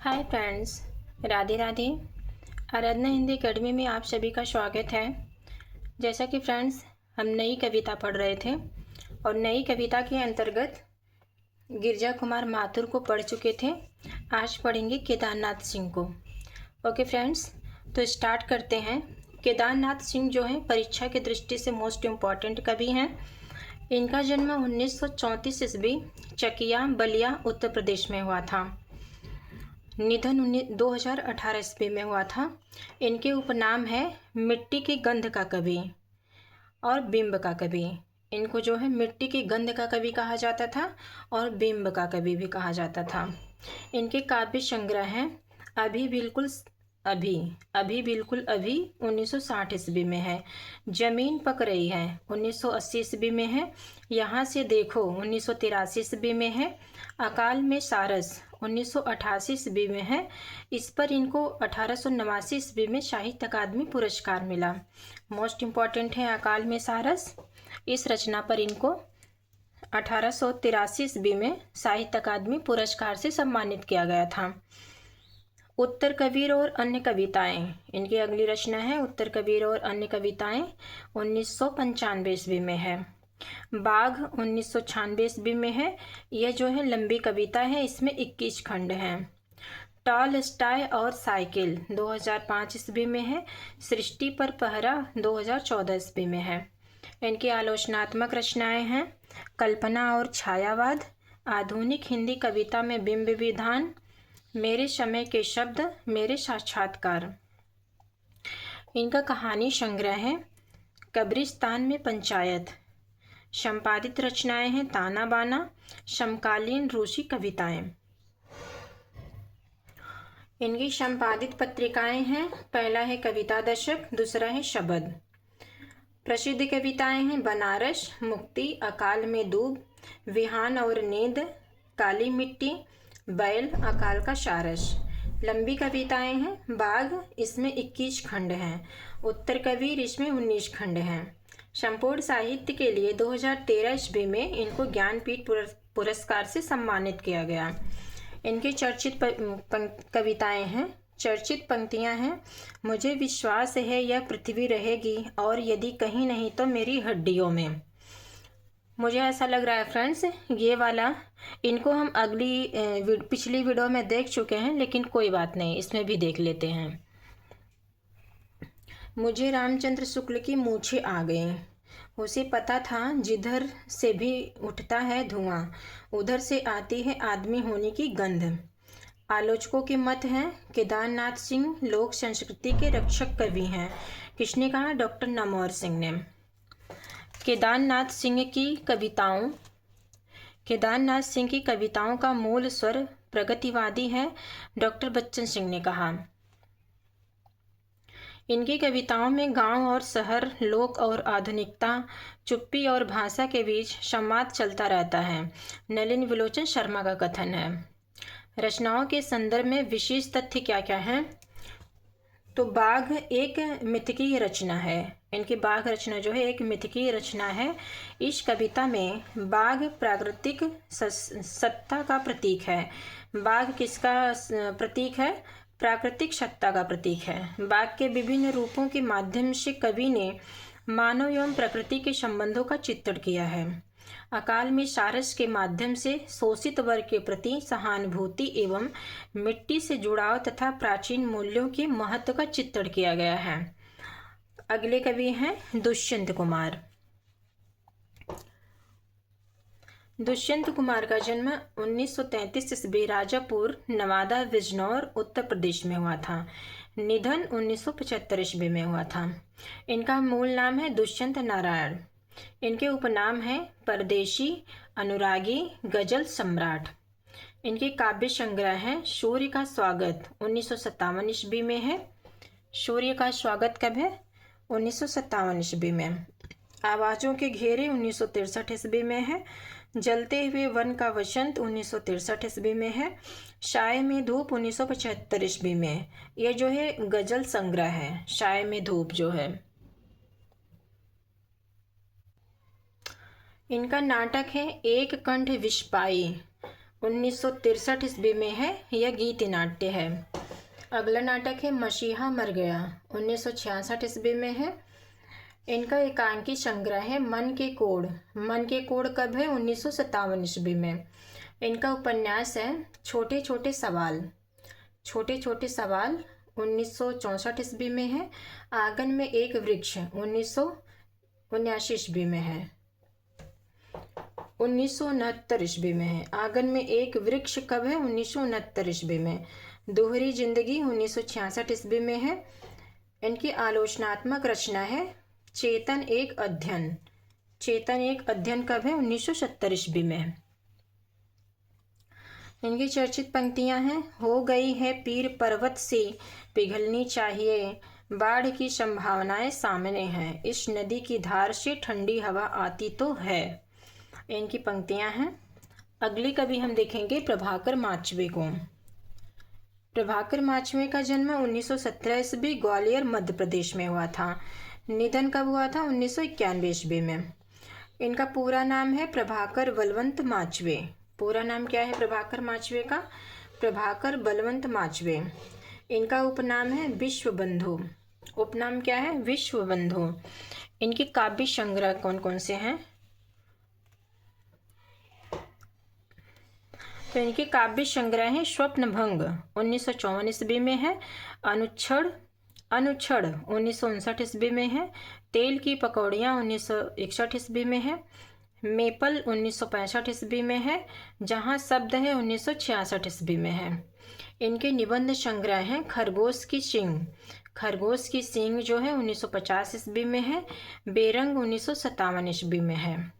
हाय friends, Radhe Radhe. Aradhana Hindi academy में आप सभी का स्वागत है। जैसा कि फ्रेंड्स हम नई कविता पढ़ रहे थे और नई कविता के अंतर्गत गिरजा कुमार माथुर को पढ़ चुके थे। आज पढ़ेंगे केदारनाथ सिंह को। ओके फ्रेंड्स, तो स्टार्ट करते हैं। केदारनाथ सिंह जो है परीक्षा की दृष्टि से मोस्ट इम्पॉर्टेंट कवि हैं। इनका जन्म 1934 ईस्वी चकिया बलिया उत्तर प्रदेश में हुआ था। निधन 2018 ईस्वी में हुआ था। इनके उपनाम है मिट्टी की गंध का कवि और बिंब का कवि। इनको जो है मिट्टी की गंध का कवि कहा जाता था और बिंब का कवि भी कहा जाता था। इनके काव्य संग्रह हैं अभी बिल्कुल अभी, अभी बिल्कुल अभी 1960 ईस्वी में है। जमीन पक रही है 1980 ईस्वी में है। यहाँ से देखो 1983 ईस्वी में है। अकाल में सारस 1988 ईस्वी में है। इस पर इनको 1889 ईस्वी में साहित्य अकादमी पुरस्कार मिला। मोस्ट इम्पॉर्टेंट है अकाल में सारस। इस रचना पर इनको 1883 ईस्वी में साहित्य अकादमी पुरस्कार से सम्मानित किया गया था। उत्तर कबीर और अन्य कविताएं, इनकी अगली रचना है उत्तर कबीर और अन्य कविताएं 1995 ईस्वी में है। बाघ 1996 ईस्वी में है। यह जो है लंबी कविता है, इसमें 21 खंड हैं। टॉल स्टाई और साइकिल 2005 ईस्वी में है। सृष्टि पर पहरा 2014 ईस्वी में है। इनकी आलोचनात्मक रचनाएं हैं कल्पना और छायावाद, आधुनिक हिंदी कविता में बिंब विधान, मेरे समय के शब्द, मेरे साक्षात्कार। इनका कहानी संग्रह है कब्रिस्तान में पंचायत। संपादित रचनाएं हैं ताना बाना, समकालीन रूसी कविताएं। इनकी संपादित पत्रिकाएं हैं, पहला है कविता दशक, दूसरा है शब्द। प्रसिद्ध कविताएं हैं बनारस, मुक्ति, अकाल में दूब, विहान और नींद, काली मिट्टी, बैल, अकाल का सारस। लंबी कविताएं हैं बाघ, इसमें 21 खंड हैं। उत्तर कबीर, इसमें 19 खंड हैं। संपूर्ण साहित्य के लिए 2013 ईस्वी में इनको ज्ञानपीठ पुरस्कार से सम्मानित किया गया। इनकी चर्चित कविताएं हैं, चर्चित पंक्तियां हैं मुझे विश्वास है यह पृथ्वी रहेगी और यदि कहीं नहीं तो मेरी हड्डियों में। मुझे ऐसा लग रहा है फ्रेंड्स ये वाला इनको हम पिछली वीडियो में देख चुके हैं, लेकिन कोई बात नहीं, इसमें भी देख लेते हैं। मुझे रामचंद्र शुक्ल की मूछें आ गईं। उसे पता था जिधर से भी उठता है धुआं उधर से आती है आदमी होने की गंध। आलोचकों के मत हैं केदारनाथ सिंह लोक संस्कृति के रक्षक कवि हैं। किसने कहा? डॉक्टर नमोर सिंह ने। केदारनाथ सिंह की कविताओं का मूल स्वर प्रगतिवादी है, डॉक्टर बच्चन सिंह ने कहा। इनकी कविताओं में गांव और शहर, लोक और आधुनिकता, चुप्पी और भाषा के बीच संवाद चलता रहता है, नलिन विलोचन शर्मा का कथन है। रचनाओं के संदर्भ में विशेष तथ्य क्या क्या हैं? तो बाघ एक मिथकीय रचना है। इनकी बाघ रचना जो है एक मिथकीय रचना है। इस कविता में बाघ प्राकृतिक सत्ता का प्रतीक है। बाघ किसका प्रतीक है? प्राकृतिक सत्ता का प्रतीक है। बाघ के विभिन्न रूपों के माध्यम से कवि ने मानव एवं प्रकृति के संबंधों का चित्रण किया है। अकाल में सारस के माध्यम से शोषित वर्ग के प्रति सहानुभूति एवं मिट्टी से जुड़ाव तथा प्राचीन मूल्यों के महत्व का चित्रण किया गया है। अगले कवि हैं दुष्यंत कुमार। दुष्यंत कुमार का जन्म 1933 ईस्वी राजापुर, नवादा, बिजनौर, उत्तर प्रदेश में हुआ था। निधन 1975 ईस्वी में हुआ था। इनका मूल नाम है दुष्यंत नारायण। इनके उपनाम हैं परदेशी, अनुरागी, गजल सम्राट। इनके काव्य संग्रह हैं सूर्य का स्वागत 1957 ईस्वी में है। सूर्य का स्वागत कब है? 1957 ईस्वी में। आवाज़ों के घेरे 1963 ईस्वी में है। जलते हुए वन का वसंत 1963 ईस्वी में है। साय में धूप 1975 ईस्वी में। ये जो है गजल संग्रह है, साय में धूप जो है। इनका नाटक है एक कंठ विस्पाई 1963 ईस्वी में है। यह गीत नाट्य है। अगला नाटक है मसीहा मर गया, 1966 ईस्वी में है। इनका एकांकी संग्रह है मन के कोड। मन के कोड कब है? 1957 ईस्वी में। इनका उपन्यास है छोटे छोटे सवाल। छोटे छोटे सवाल 1964 ईस्वी में है। आंगन में एक वृक्ष 1979 ईस्वी में है। 1969 ईस्वी में है। आंगन में एक वृक्ष कब है? 1969 ईस्वी में। दोहरी जिंदगी 1966 ईस्वी में है। इनकी आलोचनात्मक रचना है चेतन एक अध्ययन। चेतन एक अध्ययन कब है? 1970 ईस्वी में है। इनकी चर्चित पंक्तियां हैं, हो गई है पीर पर्वत सी पिघलनी चाहिए, बाढ़ की संभावनाएं सामने हैं, इस नदी की धार से ठंडी हवा आती तो है। इनकी पंक्तियां हैं। अगली कवि हम देखेंगे प्रभाकर माचवे को। प्रभाकर माचवे का जन्म 1917 ईस्वी ग्वालियर मध्य प्रदेश में हुआ था। निधन कब हुआ था? 1991 ईस्वी में। इनका पूरा नाम है प्रभाकर बलवंत माचवे। पूरा नाम क्या है प्रभाकर माचवे का? प्रभाकर बलवंत माचवे। इनका उपनाम है विश्वबंधु। उपनाम क्या है? विश्वबंधु। इनके काव्य संग्रह कौन कौन से हैं? तो इनके काव्य संग्रह है स्वप्नभंग 1954 ईस्वी में है। अनुच्छड़ 1959 ईस्वी में है। तेल की पकौड़ियाँ 1961 ईस्वी में है। मेपल 1965 ईस्वी में है। जहाँ शब्द है 1966 ईस्वी में है। इनके निबंध संग्रह हैं खरगोश की सींग। खरगोश की सींग जो है 1950 ईस्वी में है। बेरंग 1957 ईस्वी में है।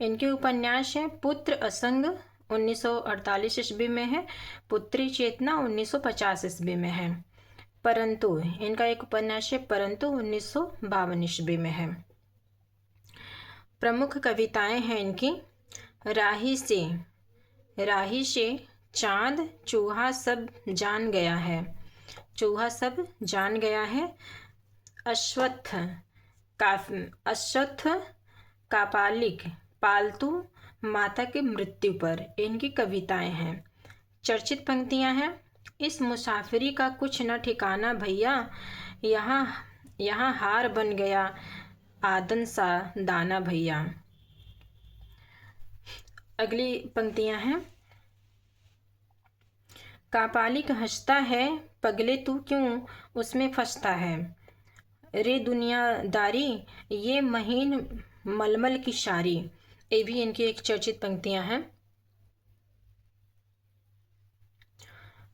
इनके उपन्यास हैं पुत्र असंग 1948 ईस्वी में है। पुत्री चेतना 1950 ईस्वी में है। परंतु इनका एक उपन्यास है परंतु 1952 ईस्वी में है। प्रमुख कविताएं हैं इनकी राही से चांद चूहा सब जान गया है। चूहा सब जान गया है। अश्वत्थ कापालिक पालतू माता के मृत्यु पर इनकी कविताएं हैं। चर्चित पंक्तियां हैं, इस मुसाफिरी का कुछ न ठिकाना भैया, यहाँ हार बन गया आदन सा दाना भैया। अगली पंक्तियां हैं, कापालिक हंसता है पगले तू क्यों उसमें फंसता है, रे दुनियादारी ये महीन मलमल की शारी। ये भी इनकी एक चर्चित पंक्तियां हैं।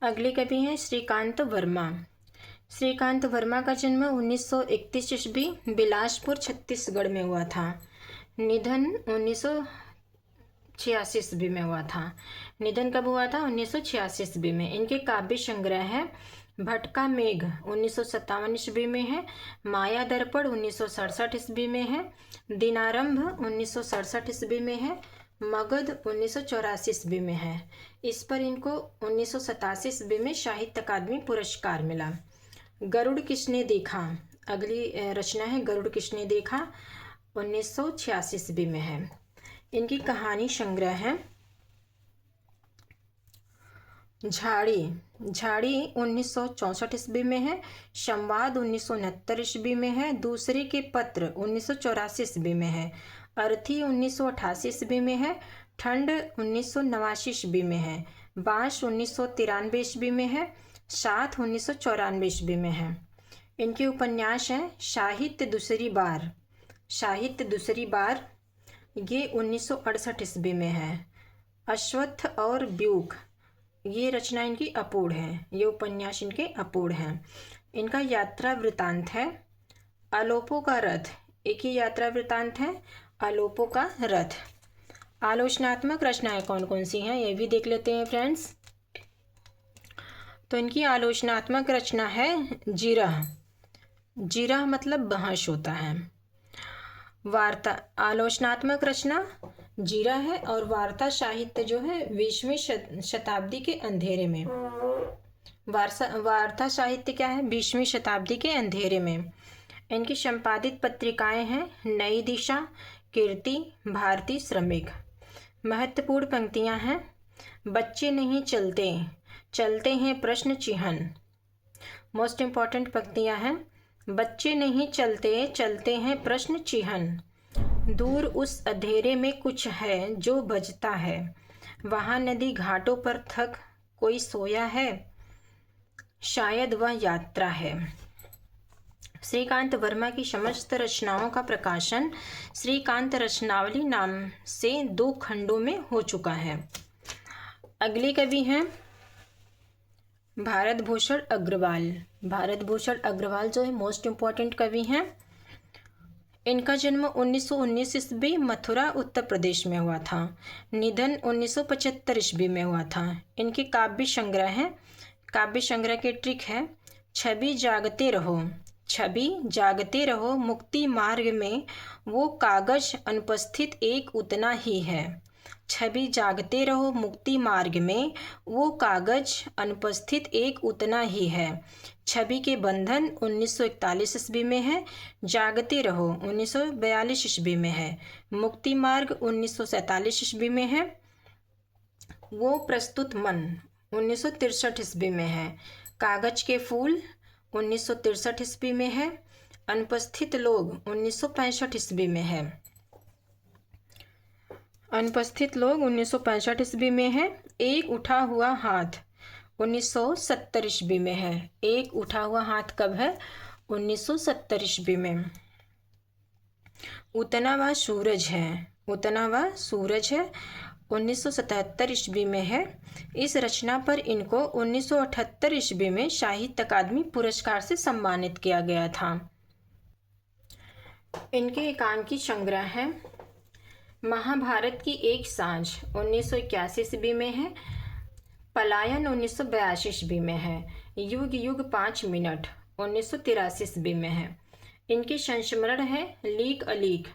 अगले कवि हैं श्रीकांत वर्मा। श्रीकांत वर्मा का जन्म 1931 ईस्वी बिलासपुर छत्तीसगढ़ में हुआ था। निधन 1986 ईस्वी में हुआ था। निधन कब हुआ था? 1986 ईस्वी में। इनके काव्य संग्रह है भटका मेघ 1957 ईस्वी में है। माया दर्पण 1967 ईस्वी में है। दिनारंभ 1967 ईस्वी में है। मगध 1984 ईस्वी में है। इस पर इनको 1987 ईस्वी में साहित्य अकादमी पुरस्कार मिला। गरुड़ किसने देखा, अगली रचना है गरुड़ किसने देखा 1986 ईस्वी में है। इनकी कहानी संग्रह है झाड़ी 1964 ईस्वी में है। संवाद 1969 ईस्वी में है। दूसरे के पत्र 1984 ईस्वी में है। अर्थी 1988 ईस्वी में है। ठंड 1989 ईस्वी में है। बांस 1993 ईस्वी में है। साथ 1994 ईस्वी में है। इनके उपन्यास हैं साहित्य दूसरी बार ये 1968 ईस्वी में है। अश्वत्थ और ब्यूक ये रचना इनकी अपूर्ण है। ये उपन्यास इनके अपूर्ण हैं। इनका यात्रा वृतांत है आलोपों का रथ। एक ही यात्रा वृतांत है आलोपों का रथ। आलोचनात्मक रचनाएं कौन कौन सी हैं ये भी देख लेते हैं फ्रेंड्स। तो इनकी आलोचनात्मक रचना है जिरह मतलब बहस होता है। वार्ता आलोचनात्मक रचना जिरह है और वार्ता साहित्य जो है 20वीं शताब्दी के अंधेरे में। वार्ता साहित्य क्या है? 20वीं शताब्दी के अंधेरे में। इनकी संपादित पत्रिकाएं हैं नई दिशा, कीर्ति, भारती, श्रमिक। महत्वपूर्ण पंक्तियां हैं बच्चे नहीं चलते, चलते हैं प्रश्न चिन्ह। मोस्ट इम्पॉर्टेंट पंक्तियाँ हैं। बच्चे नहीं चलते, चलते हैं प्रश्न चिन्ह। दूर उस अंधेरे में कुछ है जो बजता है, वहाँ नदी घाटों पर थक कोई सोया है, शायद वह यात्रा है। श्रीकांत वर्मा की समस्त रचनाओं का प्रकाशन श्रीकांत रचनावली नाम से 2 खंडों में हो चुका है। अगले कवि हैं भारत भूषण अग्रवाल। भारत भूषण अग्रवाल जो है मोस्ट इम्पॉर्टेंट कवि हैं। इनका जन्म 1919 ईस्वी मथुरा उत्तर प्रदेश में हुआ था। निधन 1975 ईस्वी में हुआ था। इनके काव्य संग्रह हैं। काव्य संग्रह के ट्रिक है, छवि जागते रहो, छवि जागते रहो, मुक्ति मार्ग में वो कागज अनुपस्थित एक उतना ही है। छवि जागते रहो, मुक्ति मार्ग में वो कागज अनुपस्थित एक उतना ही है। छवि के बंधन 1941 ईस्वी में है। जागते रहो 1942 ईस्वी में है। मुक्ति मार्ग 1947 ईस्वी में है। वो प्रस्तुत मन 1963 ईस्वी में है। कागज के फूल 1963 ईस्वी में है। अनुपस्थित लोग 1965 ईस्वी में है। अनुपस्थित लोग 1965 ईस्वी में है। एक उठा हुआ हाथ 1970 ईस्वी में है। एक उठा हुआ हाथ कब है? 1970 ईस्वी में। उतना वह सूरज है, उतना वह सूरज है 1977 ईस्वी में है। इस रचना पर इनको 1978 ईस्वी में साहित्य अकादमी पुरस्कार से सम्मानित किया गया था। इनके एकांकी संग्रह है महाभारत की एक सांझ 1981 ईस्वी में है। पलायन 1982 ईस्वी में है। युग युग 5 मिनट 1983 ईस्वी में है। इनके संस्मरण है लीक अलीक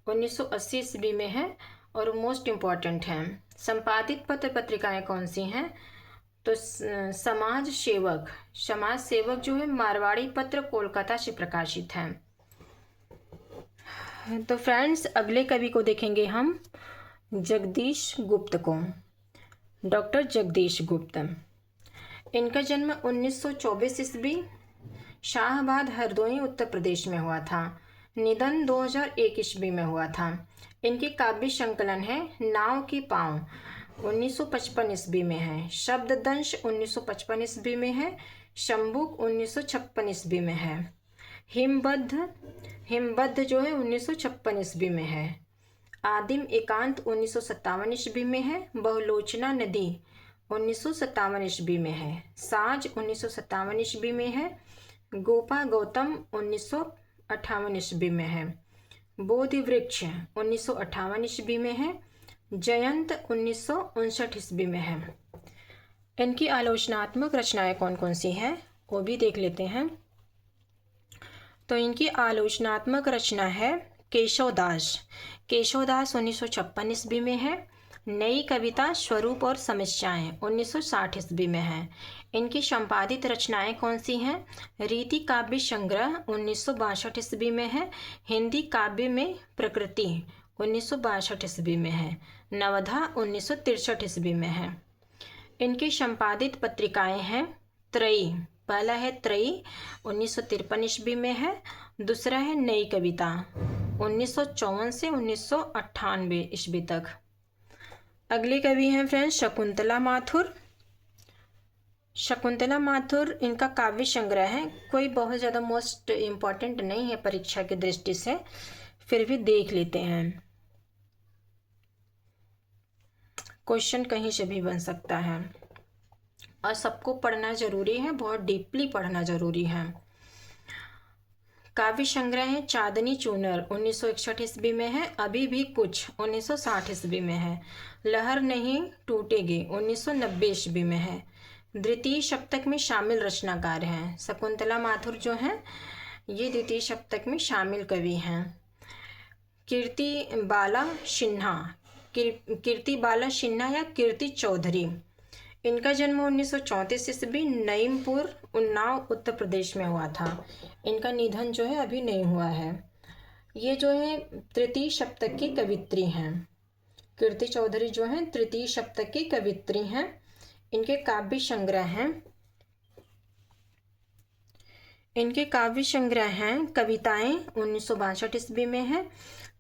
1980 ईस्वी में है और मोस्ट इम्पॉर्टेंट हैं। संपादित पत्र पत्रिकाएं कौन सी हैं? तो समाज सेवक, समाज सेवक जो है मारवाड़ी पत्र कोलकाता से प्रकाशित है। तो फ्रेंड्स अगले कवि को देखेंगे हम जगदीश गुप्त को। डॉक्टर जगदीश गुप्त। इनका जन्म 1924 ईस्वी शाहबाद हरदोई उत्तर प्रदेश में हुआ था। निधन 2001 ईस्वी में हुआ था। इनके काव्य संकलन है नाव के पाँव 1955 ईस्वी में है। शब्ददंश 1955 ईस्वी में है। शंबुक 1956 ईस्वी में है। हिमबद्ध, हिमबद्ध जो है 1956 ईस्वी में है। आदिम एकांत 1957 ईस्वी में है। बहुलोचना नदी 1957 ईस्वी में है। साज 1957 ईस्वी में है। गोपा गौतम 1958 ईस्वी में है। बोधि वृक्ष 1958 ईस्वी में है। जयंत 1959 ईस्वी में है। इनकी आलोचनात्मक रचनाएं कौन कौन सी हैं वो भी देख लेते हैं। तो इनकी आलोचनात्मक रचना है केशवदास। केशवदास 1956 ईस्वी में है। नई कविता स्वरूप और समस्याएं 1960 ईस्वी में है। इनकी संपादित रचनाएं कौन सी हैं? रीति काव्य संग्रह 1962 ईस्वी में है। हिंदी काव्य में प्रकृति 1962 ईस्वी में है। नवधा 1963 ईस्वी में है। इनकी संपादित पत्रिकाएं हैं त्रयी। पहला है त्रयी 1953 ईस्वी में है। दूसरा है नई कविता 1954 से 1998 ईस्वी तक। अगले कवि हैं फ्रेंड्स शकुंतला माथुर। शकुंतला माथुर इनका काव्य संग्रह है। कोई बहुत ज़्यादा मोस्ट इम्पॉर्टेंट नहीं है परीक्षा की दृष्टि से, फिर भी देख लेते हैं। क्वेश्चन कहीं से भी बन सकता है और सबको पढ़ना जरूरी है, बहुत डीपली पढ़ना जरूरी है। काव्य संग्रह है चांदनी चूनर 1961 ईस्वी में है। अभी भी कुछ 1960 ईस्वी में है। लहर नहीं टूटेगी 1990 ईस्वी में है। द्वितीय शतक में शामिल रचनाकार हैं। शकुंतला माथुर जो हैं ये द्वितीय शतक में शामिल कवि हैं। कीर्ति बाला सिन्हा, कीर्ति बाला सिन्हा या कीर्ति चौधरी। इनका जन्म 1934 ईस्वी नईमपुर उन्नाव उत्तर प्रदेश में हुआ था। इनका निधन जो है अभी नहीं हुआ है। ये जो है तृतीय शतक की कवित्री हैं। कीर्ति चौधरी जो हैं तृतीय शतक की कवित्री हैं। इनके काव्य संग्रह हैं कविताएं 1962 ईस्वी में है।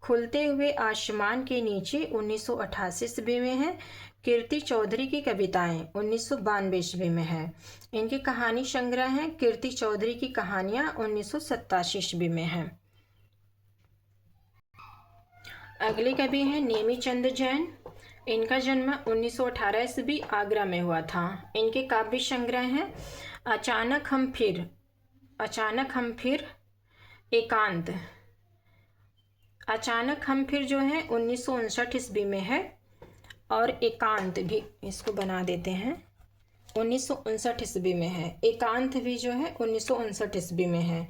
खुलते हुए आसमान के नीचे 1988 ईस्वी में है। कीर्ति चौधरी की कविताएं 1992 ईस्वी में है। इनके कहानी संग्रह हैं कीर्ति चौधरी की कहानियां 1987 ईस्वी में है। अगले कवि हैं नेमी चंद जैन। इनका जन्म 1918 ईस्वी आगरा में हुआ था। इनके काव्य संग्रह हैं अचानक हम फिर, एकांत। अचानक हम फिर जो है 1959 ईस्वी में है और एकांत भी इसको बना देते हैं 1959 ईस्वी में है। एकांत भी जो है 1959 ईस्वी में है।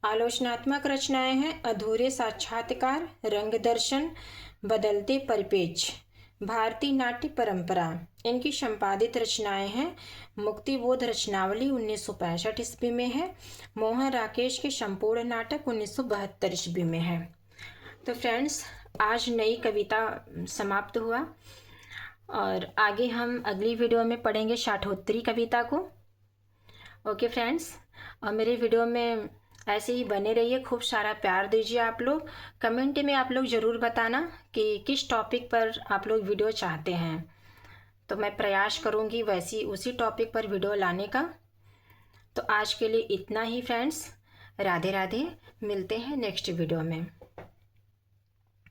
आलोचनात्मक रचनाएं हैं अधूरे साक्षात्कार, रंग दर्शन, बदलते परिपेक्ष, भारतीय नाट्य परंपरा। इनकी संपादित रचनाएं हैं मुक्तिबोध रचनावली 1965 ईस्वी में है। मोहन राकेश के संपूर्ण नाटक 1972 ईस्वी में है। तो फ्रेंड्स, आज नई कविता समाप्त हुआ और आगे हम अगली वीडियो में पढ़ेंगे शाठोत्तरी कविता को। ओके फ्रेंड्स, और मेरे वीडियो में ऐसे ही बने रहिए, खूब सारा प्यार दीजिए आप लोग। कमेंट में आप लोग ज़रूर बताना कि किस टॉपिक पर आप लोग वीडियो चाहते हैं, तो मैं प्रयास करूँगी वैसी उसी टॉपिक पर वीडियो लाने का। तो आज के लिए इतना ही फ्रेंड्स, राधे राधे, मिलते हैं नेक्स्ट वीडियो में।